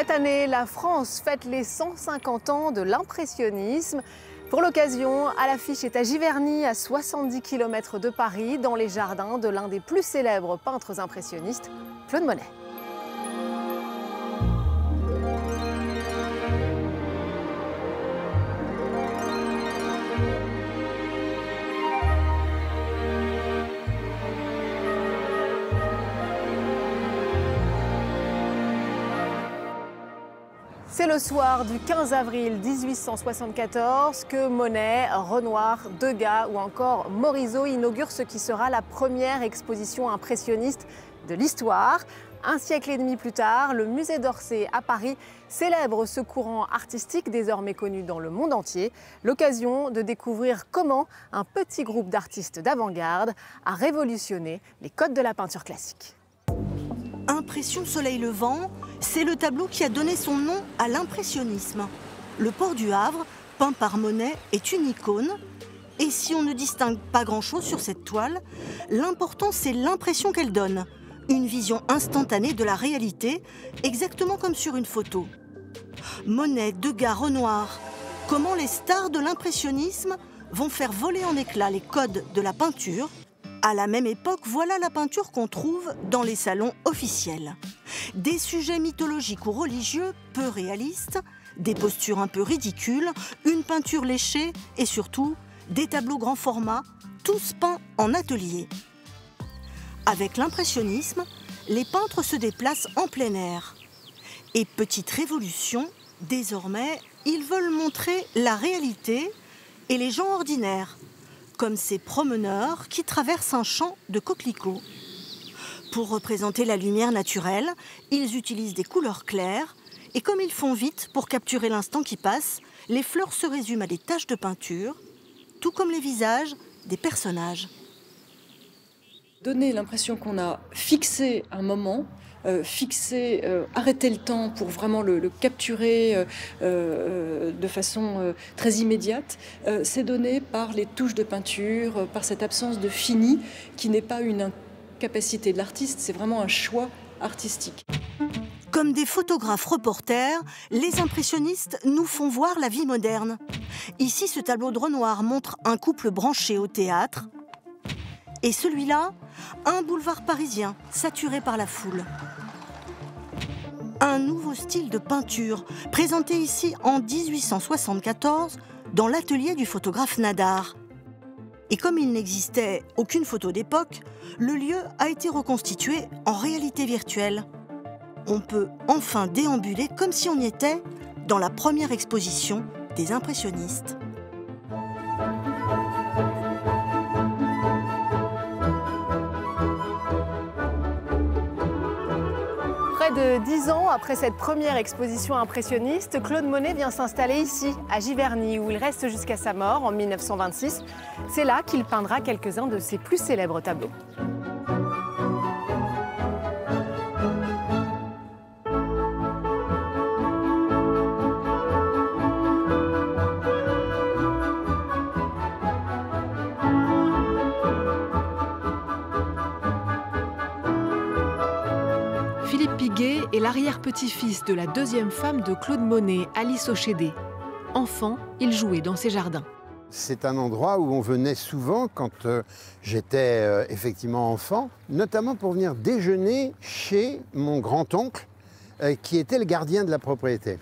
Cette année, la France fête les 150 ans de l'impressionnisme. Pour l'occasion, à l'affiche est à Giverny, à 70 km de Paris, dans les jardins de l'un des plus célèbres peintres impressionnistes, Claude Monet. C'est le soir du 15 avril 1874 que Monet, Renoir, Degas ou encore Morisot inaugurent ce qui sera la première exposition impressionniste de l'histoire. Un siècle et demi plus tard, le musée d'Orsay à Paris célèbre ce courant artistique désormais connu dans le monde entier. L'occasion de découvrir comment un petit groupe d'artistes d'avant-garde a révolutionné les codes de la peinture classique. Impression soleil levant, c'est le tableau qui a donné son nom à l'impressionnisme. Le port du Havre, peint par Monet, est une icône. Et si on ne distingue pas grand-chose sur cette toile, l'important c'est l'impression qu'elle donne. Une vision instantanée de la réalité, exactement comme sur une photo. Monet, Degas, Renoir, comment les stars de l'impressionnisme vont faire voler en éclats les codes de la peinture. À la même époque, voilà la peinture qu'on trouve dans les salons officiels. Des sujets mythologiques ou religieux peu réalistes, des postures un peu ridicules, une peinture léchée et surtout des tableaux grand format, tous peints en atelier. Avec l'impressionnisme, les peintres se déplacent en plein air. Et petite révolution, désormais, ils veulent montrer la réalité et les gens ordinaires, comme ces promeneurs qui traversent un champ de coquelicots. Pour représenter la lumière naturelle, ils utilisent des couleurs claires et comme ils font vite pour capturer l'instant qui passe, les fleurs se résument à des taches de peinture, tout comme les visages des personnages. Donner l'impression qu'on a fixé un moment, arrêter le temps pour vraiment le capturer de façon très immédiate, c'est donné par les touches de peinture, par cette absence de fini qui n'est pas une incapacité de l'artiste, c'est vraiment un choix artistique. Comme des photographes reporters, les impressionnistes nous font voir la vie moderne. Ici, ce tableau de Renoir montre un couple branché au théâtre. Et celui-là, un boulevard parisien saturé par la foule. Un nouveau style de peinture, présenté ici en 1874 dans l'atelier du photographe Nadar. Et comme il n'existait aucune photo d'époque, le lieu a été reconstitué en réalité virtuelle. On peut enfin déambuler comme si on y était dans la première exposition des impressionnistes. Près de 10 ans après cette première exposition impressionniste, Claude Monet vient s'installer ici, à Giverny, où il reste jusqu'à sa mort en 1926. C'est là qu'il peindra quelques-uns de ses plus célèbres tableaux. Philippe Piguet est l'arrière-petit-fils de la deuxième femme de Claude Monet, Alice Hochédé. Enfant, il jouait dans ses jardins. C'est un endroit où on venait souvent quand j'étais effectivement enfant, notamment pour venir déjeuner chez mon grand-oncle, qui était le gardien de la propriété.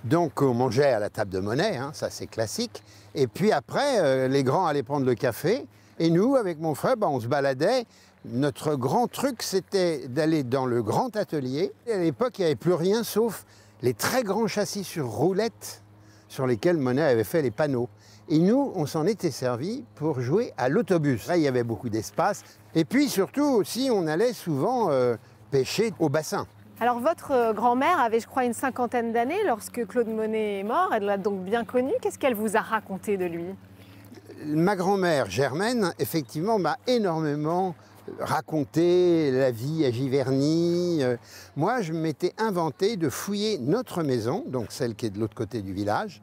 Donc on mangeait à la table de Monet, hein, ça c'est classique. Et puis après, les grands allaient prendre le café. Et nous, avec mon frère, on se baladait. Notre grand truc, c'était d'aller dans le grand atelier. Et à l'époque, il n'y avait plus rien sauf les très grands châssis sur roulettes sur lesquels Monet avait fait les panneaux. Et nous, on s'en était servi pour jouer à l'autobus. Là, il y avait beaucoup d'espace. Et puis surtout aussi, on allait souvent pêcher au bassin. Alors votre grand-mère avait, je crois, une cinquantaine d'années lorsque Claude Monet est mort. Elle l'a donc bien connu. Qu'est-ce qu'elle vous a raconté de lui? Ma grand-mère Germaine, effectivement, m'a énormément raconté la vie à Giverny. Moi, je m'étais inventé de fouiller notre maison, donc celle qui est de l'autre côté du village,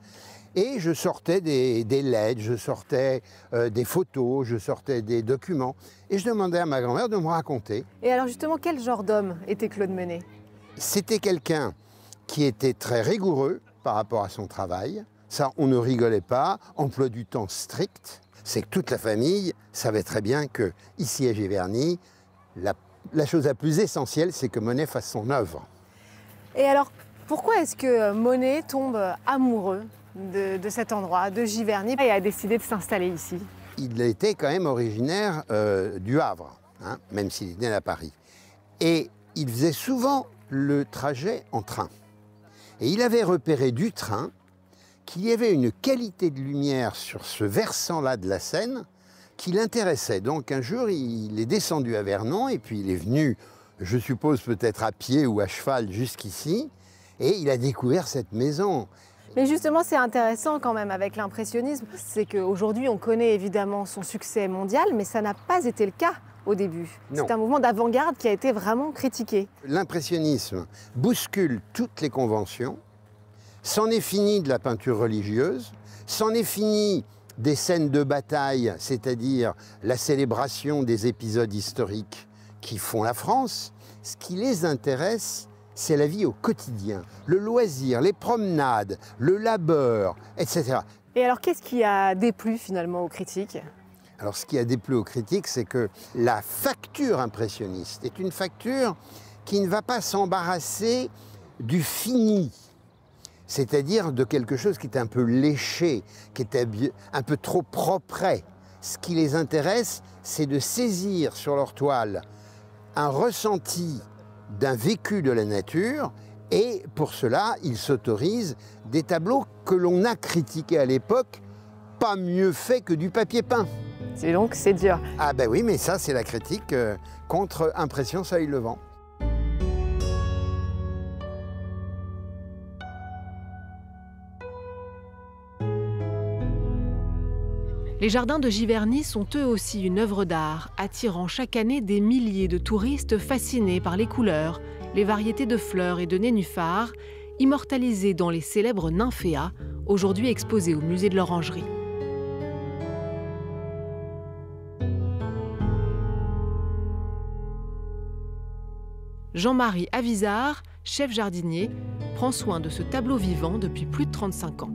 et je sortais des lettres, je sortais des photos, je sortais des documents, et je demandais à ma grand-mère de me raconter. Et alors justement, quel genre d'homme était Claude Monet? C'était quelqu'un qui était très rigoureux par rapport à son travail. Ça, on ne rigolait pas, emploi du temps strict. C'est que toute la famille savait très bien que, ici à Giverny, la chose la plus essentielle, c'est que Monet fasse son œuvre. Et alors, pourquoi est-ce que Monet tombe amoureux de cet endroit, de Giverny, et a décidé de s'installer ici? Il était quand même originaire du Havre, hein, même s'il est né à Paris. Et il faisait souvent le trajet en train. Et il avait repéré du train qu'il y avait une qualité de lumière sur ce versant-là de la Seine qui l'intéressait. Donc un jour, il est descendu à Vernon et puis il est venu, je suppose peut-être à pied ou à cheval jusqu'ici, et il a découvert cette maison. Mais justement, c'est intéressant quand même avec l'impressionnisme, c'est qu'aujourd'hui, on connaît évidemment son succès mondial, mais ça n'a pas été le cas au début. C'est un mouvement d'avant-garde qui a été vraiment critiqué. L'impressionnisme bouscule toutes les conventions. C'en est fini de la peinture religieuse, c'en est fini des scènes de bataille, c'est-à-dire la célébration des épisodes historiques qui font la France. Ce qui les intéresse, c'est la vie au quotidien, le loisir, les promenades, le labeur, etc. Et alors, qu'est-ce qui a déplu finalement aux critiques? Alors, ce qui a déplu aux critiques, c'est que la facture impressionniste est une facture qui ne va pas s'embarrasser du fini, c'est-à-dire de quelque chose qui est un peu léché, qui est un peu trop propre. Ce qui les intéresse, c'est de saisir sur leur toile un ressenti d'un vécu de la nature, et pour cela, ils s'autorisent des tableaux que l'on a critiqués à l'époque, pas mieux faits que du papier peint. C'est donc, c'est dur. Ah ben oui, mais ça, c'est la critique contre Impression Soleil Levant. Les jardins de Giverny sont eux aussi une œuvre d'art, attirant chaque année des milliers de touristes fascinés par les couleurs, les variétés de fleurs et de nénuphars, immortalisés dans les célèbres nymphéas, aujourd'hui exposés au musée de l'Orangerie. Jean-Marie Avizard, chef jardinier, prend soin de ce tableau vivant depuis plus de 35 ans.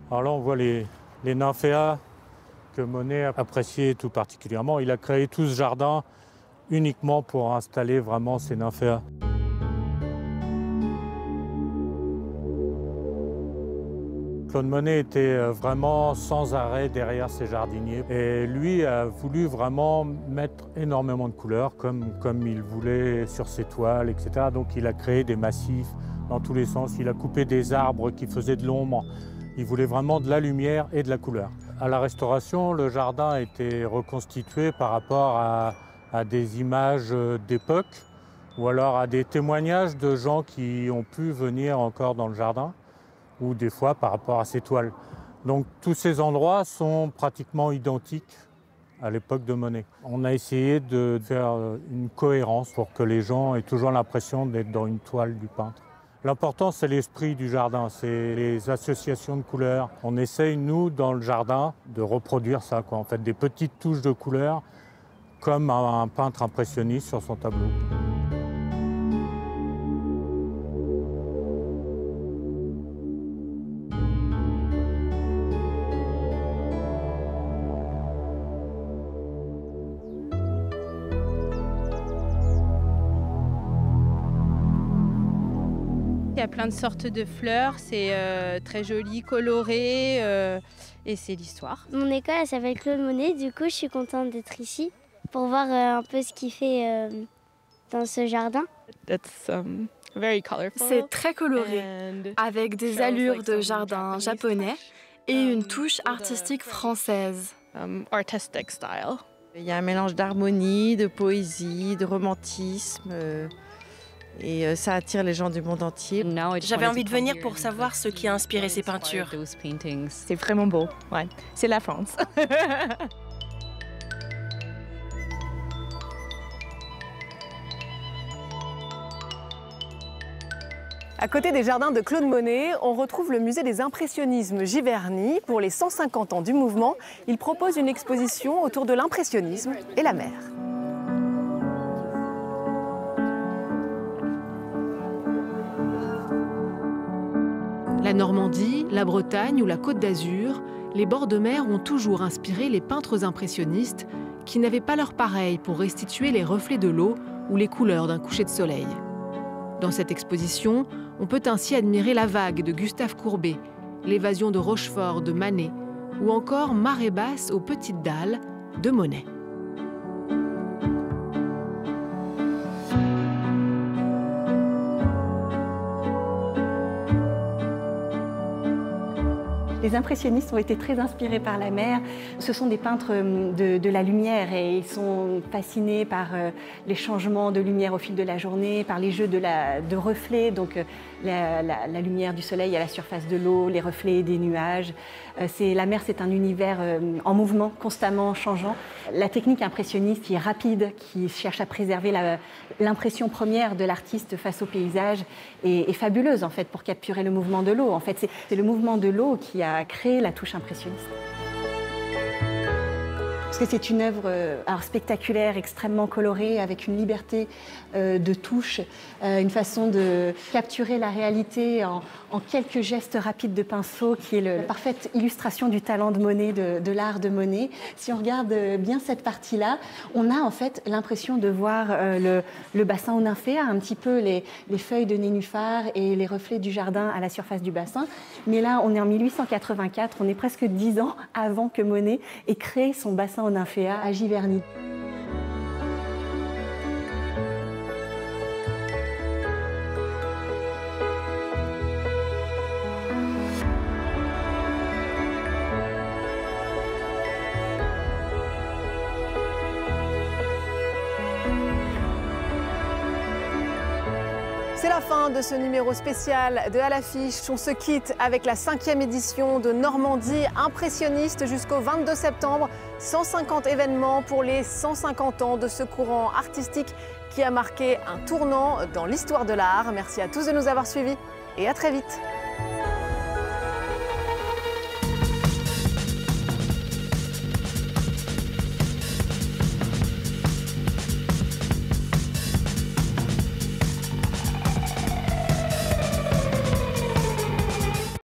Alors là, on voit les nymphéas que Monet appréciait tout particulièrement. Il a créé tout ce jardin uniquement pour installer vraiment ces nymphéas. Claude Monet était vraiment sans arrêt derrière ses jardiniers. Et lui a voulu vraiment mettre énormément de couleurs, comme il voulait sur ses toiles, etc. Donc il a créé des massifs dans tous les sens. Il a coupé des arbres qui faisaient de l'ombre. Il voulait vraiment de la lumière et de la couleur. À la Restauration, le jardin a été reconstitué par rapport à des images d'époque ou alors à des témoignages de gens qui ont pu venir encore dans le jardin ou des fois par rapport à ces toiles. Donc tous ces endroits sont pratiquement identiques à l'époque de Monet. On a essayé de faire une cohérence pour que les gens aient toujours l'impression d'être dans une toile du peintre. L'important, c'est l'esprit du jardin, c'est les associations de couleurs. On essaye, nous, dans le jardin, de reproduire ça, quoi. En fait, des petites touches de couleurs, comme un peintre impressionniste sur son tableau. Il y a plein de sortes de fleurs, c'est très joli, coloré et c'est l'histoire. Mon école elle s'appelle Claude Monet, du coup je suis contente d'être ici pour voir un peu ce qu'il fait dans ce jardin. C'est très coloré, avec des allures de jardin japonais et une touche artistique française. Il y a un mélange d'harmonie, de poésie, de romantisme. Et ça attire les gens du monde entier. J'avais envie de venir pour savoir ce qui a inspiré ces peintures. C'est vraiment beau, ouais. C'est la France. À côté des jardins de Claude Monet, on retrouve le musée des impressionnismes Giverny. Pour les 150 ans du mouvement, il propose une exposition autour de l'impressionnisme et la mer. La Normandie, la Bretagne ou la Côte d'Azur, les bords de mer ont toujours inspiré les peintres impressionnistes qui n'avaient pas leur pareil pour restituer les reflets de l'eau ou les couleurs d'un coucher de soleil. Dans cette exposition, on peut ainsi admirer La Vague de Gustave Courbet, L'Évasion de Rochefort de Manet ou encore Marée basse aux petites dalles de Monet. Les impressionnistes ont été très inspirés par la mer. Ce sont des peintres de la lumière et ils sont fascinés par les changements de lumière au fil de la journée, par les jeux de reflets, donc la lumière du soleil à la surface de l'eau, les reflets des nuages. La mer, c'est un univers en mouvement, constamment changeant. La technique impressionniste qui est rapide, qui cherche à préserver l'impression première de l'artiste face au paysage est fabuleuse en fait pour capturer le mouvement de l'eau. En fait, c'est le mouvement de l'eau qui a créé la touche impressionniste. Parce que c'est une œuvre spectaculaire, extrêmement colorée, avec une liberté de touche, une façon de capturer la réalité en quelques gestes rapides de pinceau, qui est la parfaite illustration du talent de Monet, de l'art de Monet. Si on regarde bien cette partie-là, on a en fait l'impression de voir le bassin aux nymphéas, un petit peu les feuilles de nénuphar et les reflets du jardin à la surface du bassin. Mais là, on est en 1884, on est presque 10 ans avant que Monet ait créé son bassin aux nymphéas à Giverny. C'est la fin de ce numéro spécial de À l'affiche. On se quitte avec la 5e édition de Normandie impressionniste jusqu'au 22 septembre. 150 événements pour les 150 ans de ce courant artistique qui a marqué un tournant dans l'histoire de l'art. Merci à tous de nous avoir suivis et à très vite.